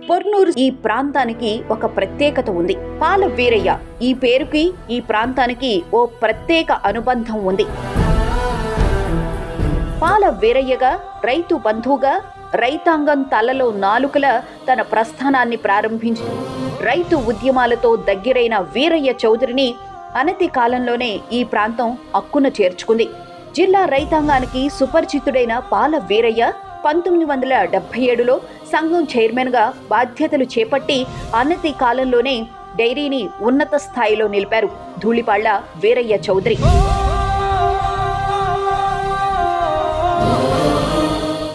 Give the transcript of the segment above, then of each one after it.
పొర్నూరు ఈ ప్రాంతానికి ఒక ప్రత్యేకత ఉంది. పాల వీరయ్య ఈ పేరుకి ఈ ప్రాంతానికి ఓ ప్రత్యేక అనుబంధం ఉంది. పాల వీరయ్యగా, రైతు బంధువుగా, రైతాంగం తలలో నాలుకల తన ప్రస్థానాన్ని ప్రారంభించి రైతు ఉద్యమాలతో దగ్గరైన వీరయ్య చౌదరిని అనతి కాలంలోనే ఈ ప్రాంతం అక్కున చేర్చుకుంది. జిల్లా రైతాంగానికి సుపరిచితుడైన పాల వీరయ్య 1977లో సంఘం చైర్మన్గా బాధ్యతలు చేపట్టి అనతి కాలంలోనే డైరీని ఉన్నత స్థాయిలో నిలిపారు ధూళిపాళ్ల వీరయ్య చౌదరి.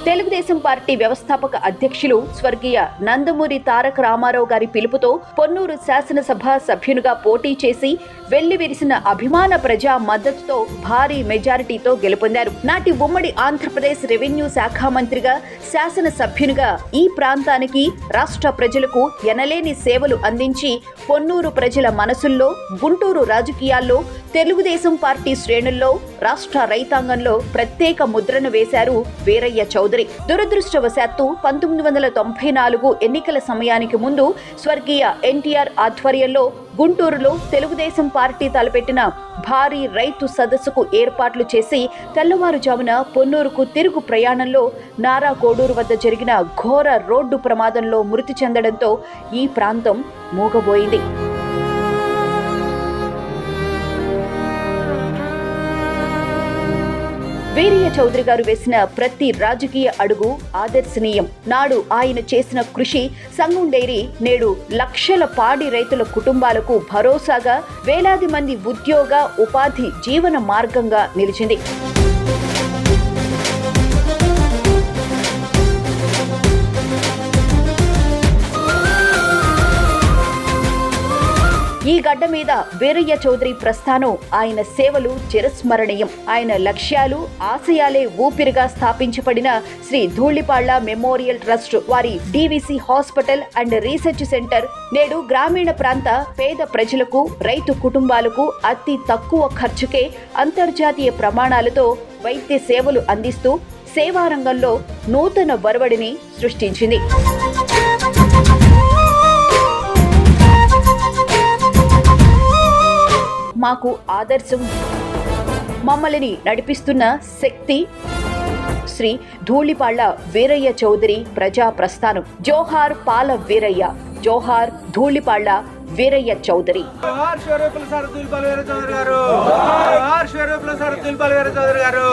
తెలుగుదేశం పార్టీ వ్యవస్థాపక అధ్యక్షులు స్వర్గీయ నందమూరి తారక రామారావు గారి పిలుపుతో పొన్నూరు శాసనసభ సభ్యునిగా పోటీ చేసి వెల్లివిరిసిన అభిమాన ప్రజా మద్దతుతో భారీ మెజారిటీతో గెలుపొందారు. నాటి ఉమ్మడి ఆంధ్రప్రదేశ్ రెవెన్యూ శాఖ మంత్రిగా, శాసనసభ్యునిగా ఈ ప్రాంతానికి, రాష్ట్ర ప్రజలకు ఎనలేని సేవలు అందించి పొన్నూరు ప్రజల మనసుల్లో, గుంటూరు రాజకీయాల్లో, తెలుగుదేశం పార్టీ శ్రేణుల్లో, రాష్ట్ర రైతాంగంలో ప్రత్యేక ముద్రను వేశారు వీరయ్య చౌదరి. దురదృష్టవశాత్తు 1994 ఎన్నికల సమయానికి ముందు స్వర్గీయ ఎన్టీఆర్ ఆధ్వర్యంలో గుంటూరులో తెలుగుదేశం పార్టీ తలపెట్టిన భారీ రైతు సదస్సుకు ఏర్పాట్లు చేసి తెల్లవారుజామున పొన్నూరుకు తిరుగు ప్రయాణంలో నారా కోడూరు వద్ద జరిగిన ఘోర రోడ్డు ప్రమాదంలో మృతి చెందడంతో ఈ ప్రాంతం మూగబోయింది. వీరయ్య చౌదరి గారు వేసిన ప్రతి రాజకీయ అడుగు ఆదర్శనీయం. నాడు ఆయన చేసిన కృషి సంఘం డైరీ నేడు లక్షల పాడి రైతుల కుటుంబాలకు భరోసాగా, వేలాది మంది ఉద్యోగ, ఉపాధి జీవన మార్గంగా నిలిచింది. ఈ గడ్డ మీద వీరయ్య చౌదరి ప్రస్థానం, ఆయన సేవలు చిరస్మరణీయం. ఆయన లక్ష్యాలు, ఆశయాలే ఊపిరిగా స్థాపించబడిన శ్రీ ధూళిపాళ్ల మెమోరియల్ ట్రస్ట్ వారి DVC hospital and research centre నేడు గ్రామీణ ప్రాంత పేద ప్రజలకు, రైతు కుటుంబాలకు అతి తక్కువ ఖర్చుకే అంతర్జాతీయ ప్రమాణాలతో వైద్య సేవలు అందిస్తూ సేవారంగంలో నూతన ఒరవడిని సృష్టించింది. మాకు ఆదర్శం, మమ్మల్ని నడిపిస్తున్న శక్తి శ్రీ ధూళిపాళ్ల వీరయ్య చౌదరి ప్రజా ప్రస్థానం. జోహార్ పాల వీరయ్య, జోహార్ ధూళిపాళ్ల వీరయ్య చౌదరి. గారు